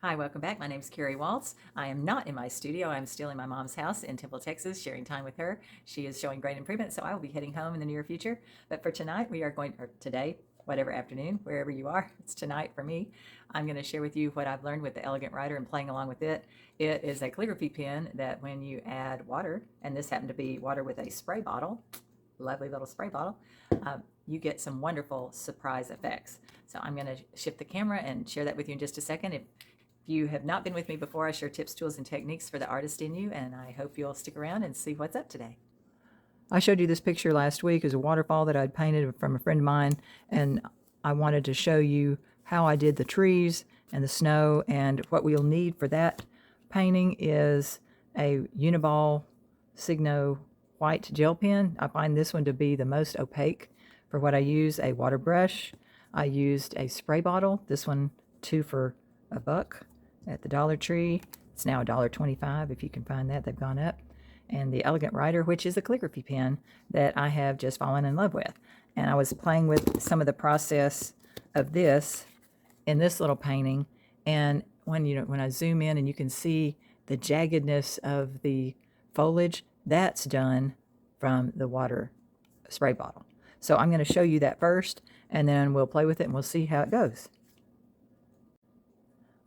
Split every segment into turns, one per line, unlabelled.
Hi, welcome back. My name is Carrie Waltz. I am not in my studio. I'm still in my mom's house in Temple, Texas, sharing time with her. She is showing great improvement, so I will be heading home in the near future. But for tonight, we are going, or today, whatever afternoon, wherever you are, it's tonight for me. I'm going to share with you what I've learned with the Elegant Writer and playing along with it. It is a calligraphy pen that when you add water, and this happened to be water with a spray bottle, lovely little spray bottle, you get some wonderful surprise effects. So I'm going to shift the camera and share that with you in just a second. If you have not been with me before, I share tips, tools, and techniques for the artist in you, and I hope you'll stick around and see what's up today. I showed you this picture last week as a waterfall that I'd painted from a friend of mine, and I wanted to show you how I did the trees and the snow, and what we'll need for that painting is a Uniball Signo white gel pen. I find this one to be the most opaque for what I use. A water brush. I used a spray bottle. This one, 2 for $1 at the Dollar Tree. It's now $1.25 if you can find that. They've gone up. And the Elegant Writer, which is a calligraphy pen that I have just fallen in love with. And I was playing with some of the process of this in this little painting, and when I zoom in and you can see the jaggedness of the foliage, that's done from the water spray bottle. So I'm going to show you that first, and then we'll play with it and we'll see how it goes.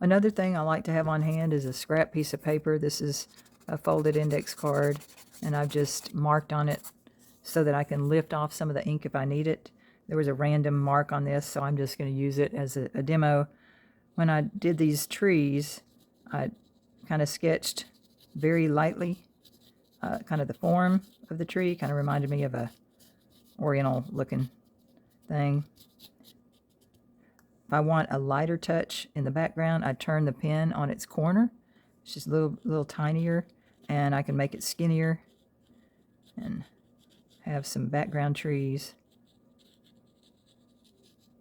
Another thing I like to have on hand is a scrap piece of paper. This is a folded index card, and I've just marked on it so that I can lift off some of the ink if I need it. There was a random mark on this, so I'm just going to use it as a demo. When I did these trees, I kind of sketched very lightly kind of the form of the tree. Kind of reminded me of a oriental looking thing. If I want a lighter touch in the background, I turn the pen on its corner. It's just a little tinier, and I can make it skinnier and have some background trees.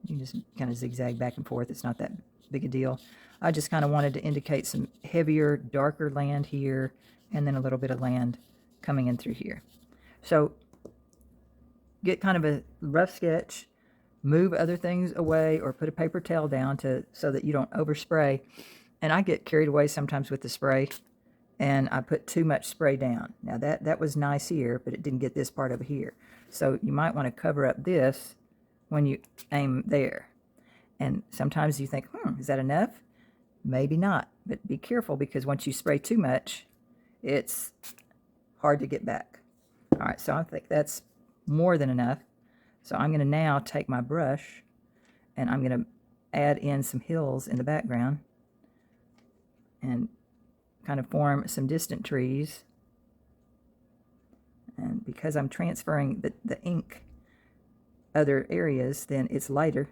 You can just kind of zigzag back and forth. It's not that big a deal. I just kind of wanted to indicate some heavier, darker land here, and then a little bit of land coming in through here. So get kind of a rough sketch, move other things away, or put a paper towel down so that you don't overspray. And I get carried away sometimes with the spray, and I put too much spray down. Now that was nice here, but it didn't get this part over here. So you might want to cover up this when you aim there. And sometimes you think, is that enough? Maybe not, but be careful, because once you spray too much, it's hard to get back. All right, so I think that's more than enough. So I'm going to now take my brush, and I'm going to add in some hills in the background and kind of form some distant trees. And because I'm transferring the ink other areas, then it's lighter.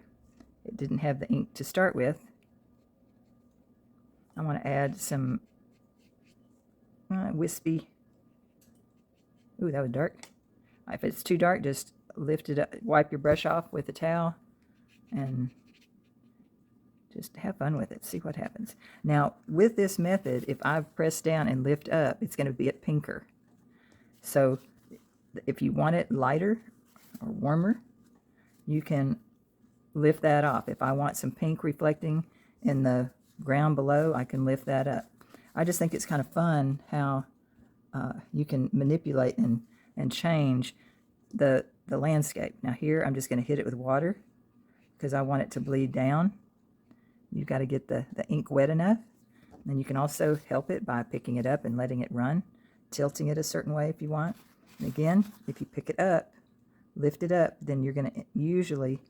It didn't have the ink to start with. I want to add some wispy. Ooh, that was dark. If it's too dark, just lift it up, wipe your brush off with a towel, and just have fun with it. See what happens. Now, with this method, if I press down and lift up, it's going to be pinker. So if you want it lighter or warmer, you can lift that off. If I want some pink reflecting in the ground below, I can lift that up. I just think it's kind of fun how you can manipulate and change the landscape. Now here, I'm just going to hit it with water because I want it to bleed down. You've got to get the ink wet enough. And you can also help it by picking it up and letting it run, tilting it a certain way if you want. And again, if you pick it up, lift it up, then you're going to usually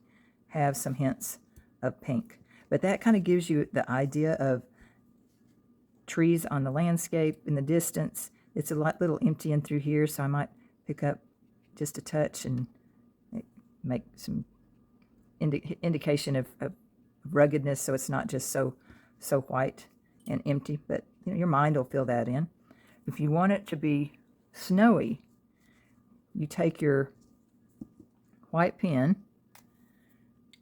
have some hints of pink. But that kind of gives you the idea of trees on the landscape in the distance. It's a little empty in through here, so I might pick up just a touch and make some indication of ruggedness, so it's not just so white and empty. But your mind will fill that in. If you want it to be snowy, you take your white pen,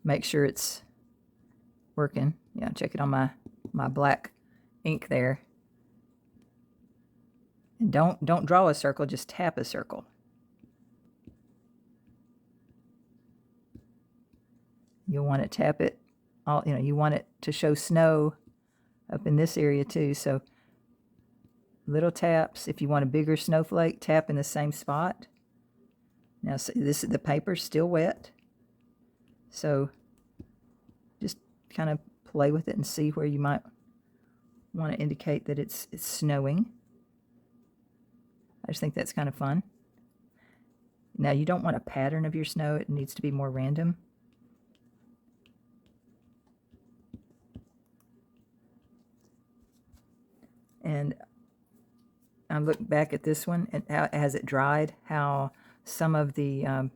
make sure it's working. Yeah, check it on my black ink there. And don't draw a circle, just tap a circle. You'll want to tap it all, you want it to show snow up in this area too. So little taps. If you want a bigger snowflake, tap in the same spot. Now the paper's still wet, so just kind of play with it and see where you might want to indicate that it's snowing. I just think that's kind of fun. Now you don't want a pattern of your snow, it needs to be more random. And I look back at this one and how, as it dried, how some of the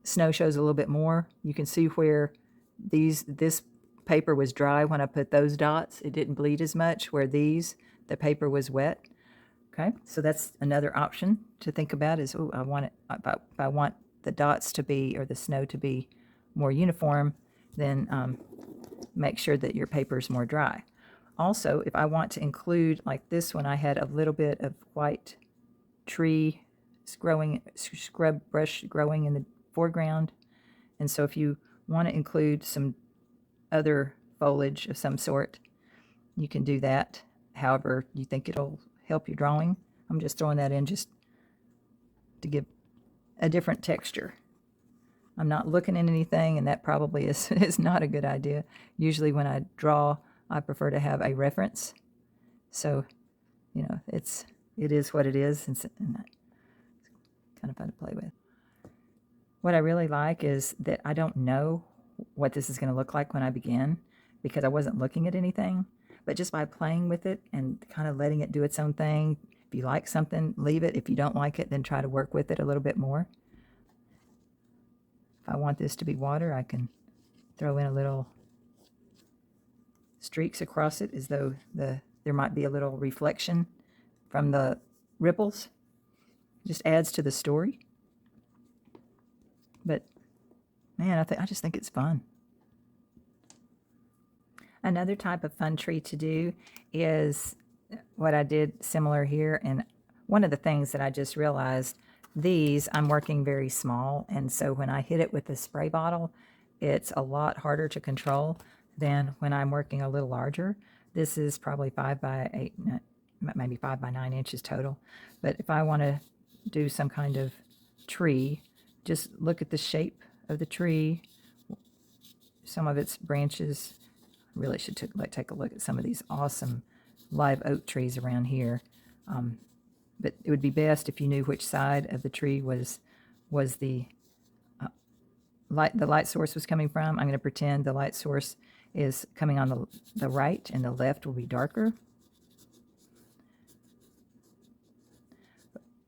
snow shows a little bit more. You can see where this paper was dry when I put those dots. It didn't bleed as much, where the paper was wet. Okay, so that's another option to think about is, oh, I want it, if I want the dots to be, or the snow to be more uniform, then make sure that your paper is more dry. Also, if I want to include, like this one, I had a little bit of white tree scrub brush growing in the foreground. And so if you want to include some other foliage of some sort, you can do that however you think it'll help your drawing. I'm just throwing that in just to give a different texture. I'm not looking at anything, and that probably is not a good idea. Usually when I draw, I prefer to have a reference. So, you know, it is what it is, and it's kind of fun to play with. What I really like is that I don't know what this is going to look like when I begin, because I wasn't looking at anything. But just by playing with it and kind of letting it do its own thing, if you like something, leave it. If you don't like it, then try to work with it a little bit more. If I want this to be water, I can throw in a little streaks across it, as though there might be a little reflection from the ripples. Just adds to the story. But man, I just think it's fun. Another type of fun tree to do is what I did similar here. And one of the things that I just realized, I'm working very small. And so when I hit it with the spray bottle, it's a lot harder to control than when I'm working a little larger. This is probably 5 by 8, maybe 5 by 9 inches total. But if I want to do some kind of tree, just look at the shape of the tree, some of its branches. Really should take a look at some of these awesome live oak trees around here. But it would be best if you knew which side of the tree was the light source was coming from. I'm going to pretend the light source is coming on the right, and the left will be darker.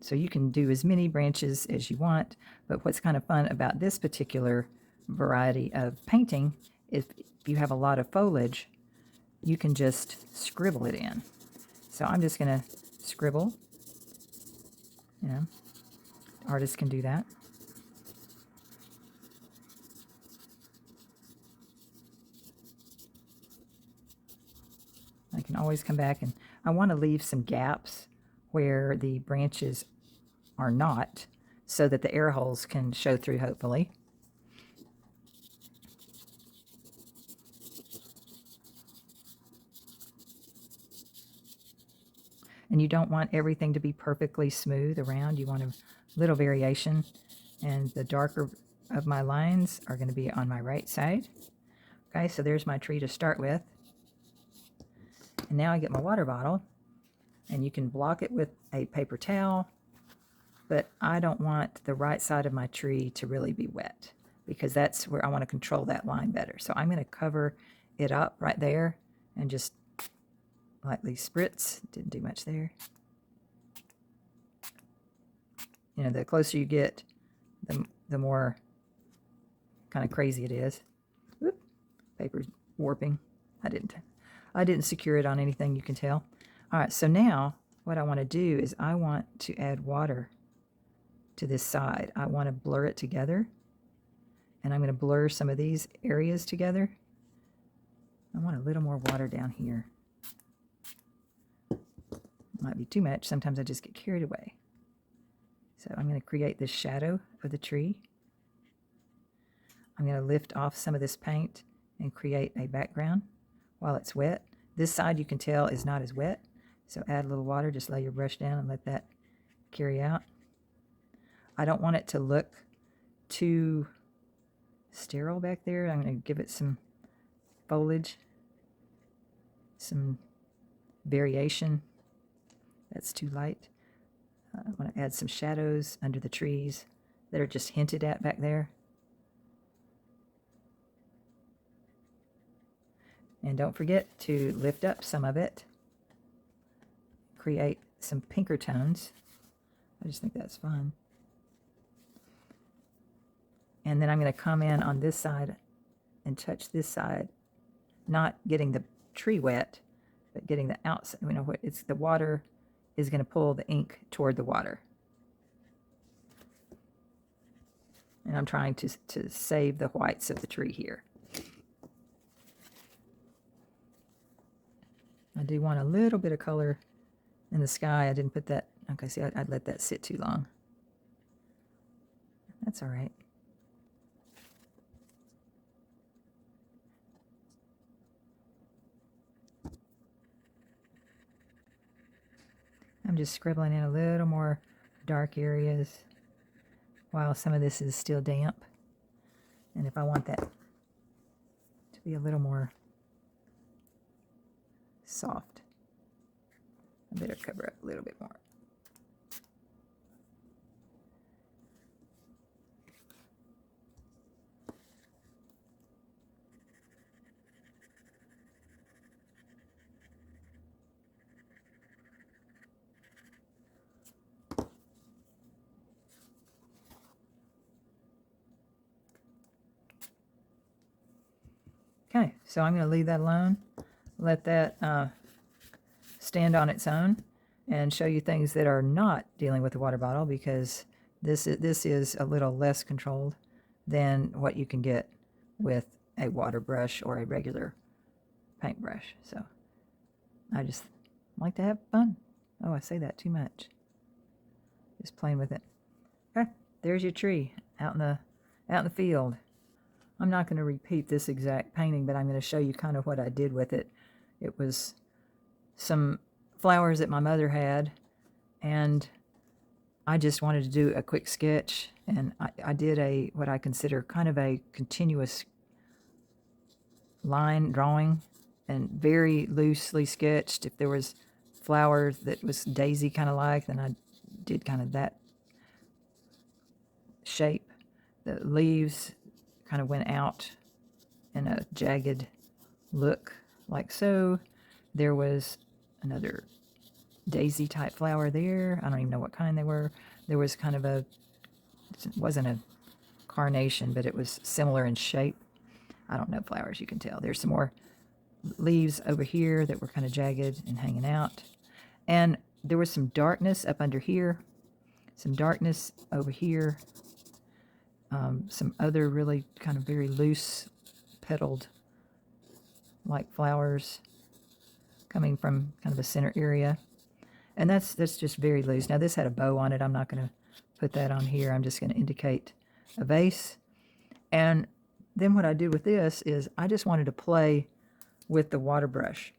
So you can do as many branches as you want, but what's kind of fun about this particular variety of painting is if you have a lot of foliage, you can just scribble it in. So I'm just going to scribble. You know, artists can do that. I can always come back, and I want to leave some gaps where the branches are not, so that the air holes can show through, hopefully. And you don't want everything to be perfectly smooth around. You want a little variation. And the darker of my lines are going to be on my right side. Okay, so there's my tree to start with. And now I get my water bottle, and you can block it with a paper towel, but I don't want the right side of my tree to really be wet, because that's where I want to control that line better. So I'm going to cover it up right there and just lightly spritz. Didn't do much there. You know, the closer you get, the more kind of crazy it is. Whoop, paper's warping. I didn't secure it on anything, you can tell. All right, so now what I want to do is I want to add water to this side. I want to blur it together, and I'm going to blur some of these areas together. I want a little more water down here. Might be too much. Sometimes I just get carried away. So I'm going to create this shadow of the tree. I'm going to lift off some of this paint and create a background while it's wet. This side you can tell is not as wet, so add a little water. Just lay your brush down and let that carry out. I don't want it to look too sterile back there. I'm going to give it some foliage, some variation. That's too light. I want to add some shadows under the trees that are just hinted at back there. And don't forget to lift up some of it. Create some pinker tones. I just think that's fun. And then I'm going to come in on this side and touch this side, not getting the tree wet, but getting the outside. You know what? It's the water is going to pull the ink toward the water. And I'm trying to save the whites of the tree here. I do want a little bit of color in the sky. I didn't put that. Okay, see, I'd let that sit too long. That's all right. I'm just scribbling in a little more dark areas while some of this is still damp. And if I want that to be a little more soft, I better cover up a little bit more. Okay, so I'm going to leave that alone, let that stand on its own, and show you things that are not dealing with the water bottle, because this is a little less controlled than what you can get with a water brush or a regular paintbrush. So I just like to have fun. Oh, I say that too much. Just playing with it. Okay, there's your tree out in the field. I'm not going to repeat this exact painting, but I'm going to show you kind of what I did with it. It was some flowers that my mother had, and I just wanted to do a quick sketch, and I did what I consider kind of a continuous line drawing, and very loosely sketched. If there was flowers that was daisy kind of like, then I did kind of that shape. The leaves kind of went out in a jagged look like so. There was another daisy type flower there. I don't even know what kind they were. There was kind of it wasn't a carnation, but it was similar in shape. I don't know flowers, you can tell. There's some more leaves over here that were kind of jagged and hanging out. And there was some darkness up under here, some darkness over here, some other really kind of very loose petaled like flowers coming from kind of a center area. And that's just very loose. Now this had a bow on it. I'm not going to put that on here. I'm just going to indicate a vase. And then what I did with this is I just wanted to play with the water brush.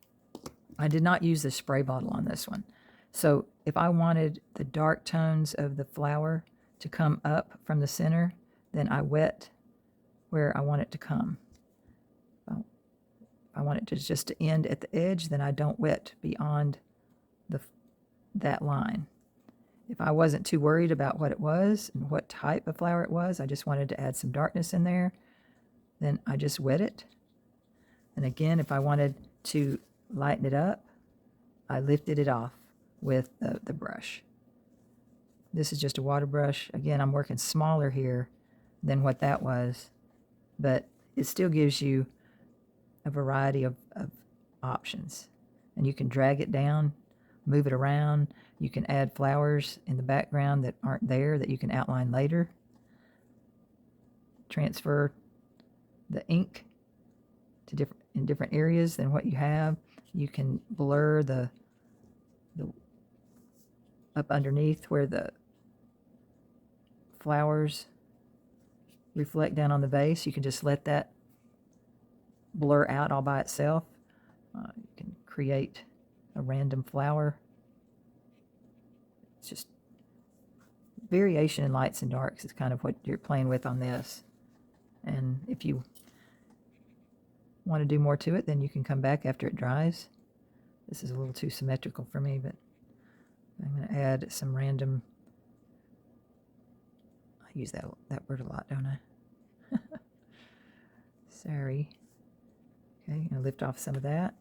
I did not use the spray bottle on this one. So if I wanted the dark tones of the flower to come up from the center, then I wet where I want it to come. If I want it just to end at the edge, then I don't wet beyond that line. If I wasn't too worried about what it was and what type of flower it was, I just wanted to add some darkness in there, then I just wet it. And again, if I wanted to lighten it up, I lifted it off with the brush. This is just a water brush. Again, I'm working smaller here than what that was, but it still gives you a variety of options. And you can drag it down, move it around. You can add flowers in the background that aren't there that you can outline later. Transfer the ink to different areas than what you have. You can blur the up underneath where the flowers reflect down on the vase. You can just let that blur out all by itself. You can create a random flower. It's just variation in lights and darks is kind of what you're playing with on this. And if you want to do more to it, then you can come back after it dries. This is a little too symmetrical for me, but I'm going to add some random. I use that word a lot, don't I? Sorry. Okay, I'm going to lift off some of that.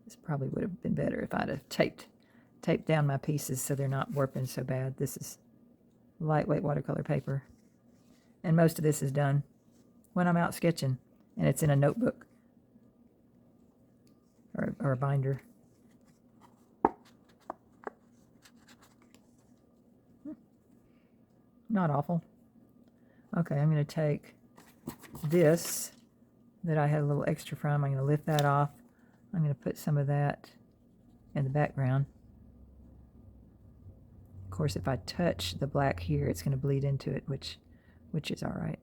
This probably would have been better if I'd have taped down my pieces so they're not warping so bad. This is lightweight watercolor paper. And most of this is done when I'm out sketching, and it's in a notebook or a binder. Not awful. Okay, I'm going to take this that I had a little extra from. I'm going to lift that off. I'm going to put some of that in the background. Of course, if I touch the black here, it's going to bleed into it, which is all right.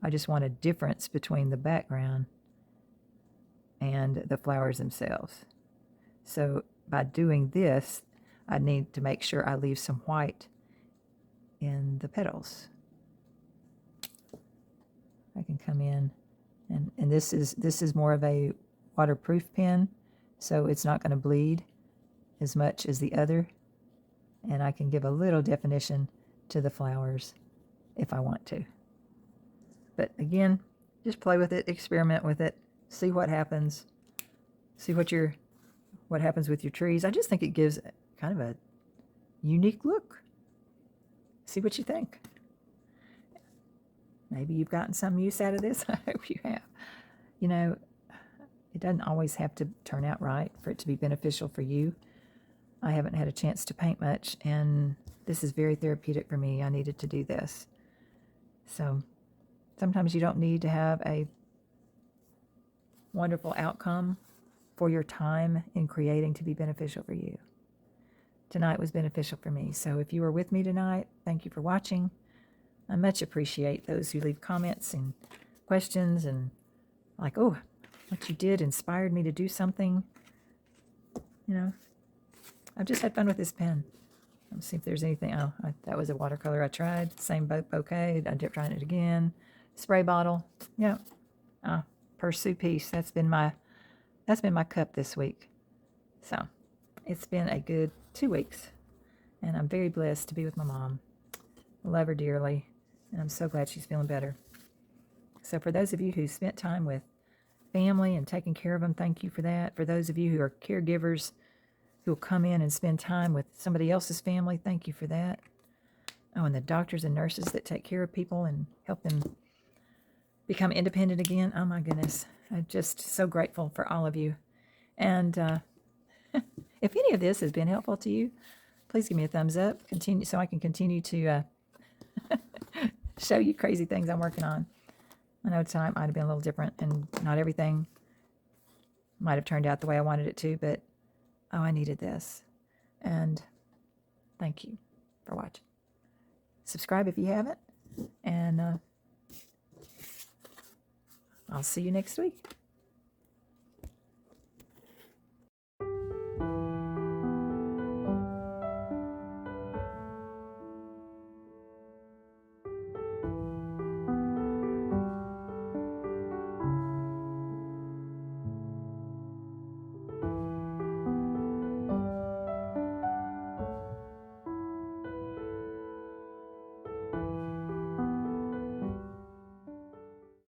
I just want a difference between the background and the flowers themselves. So by doing this, I need to make sure I leave some white in the petals. I can come in, and this is more of a waterproof pen, so it's not going to bleed as much as the other, and I can give a little definition to the flowers if I want to. But again, just play with it, experiment with it, see what happens, see what happens with your trees. I just think it gives kind of a unique look. See what you think. Maybe you've gotten some use out of this. I hope you have. You know, it doesn't always have to turn out right for it to be beneficial for you. I haven't had a chance to paint much, and this is very therapeutic for me. I needed to do this. So sometimes you don't need to have a wonderful outcome for your time in creating to be beneficial for you. Tonight was beneficial for me. So if you were with me tonight, thank you for watching. I much appreciate those who leave comments and questions and like, oh, what you did inspired me to do something. You know, I've just had fun with this pen. Let's see if there's anything. Oh, that was a watercolor I tried. Same bouquet. I ended up trying it again. Spray bottle. Yeah. Pursue piece. That's been my cup this week. So it's been a good 2 weeks, and I'm very blessed to be with my mom. I love her dearly, and I'm so glad she's feeling better. So for those of you who spent time with family and taking care of them, thank you for that. For those of you who are caregivers who will come in and spend time with somebody else's family, thank you for that. Oh, and the doctors and nurses that take care of people and help them become independent again. Oh my goodness. I'm just so grateful for all of you. And if any of this has been helpful to you, please give me a thumbs up. Continue so I can continue to show you crazy things I'm working on. I know tonight might have been a little different, and not everything might have turned out the way I wanted it to, but oh, I needed this. And thank you for watching. Subscribe if you haven't, and I'll see you next week.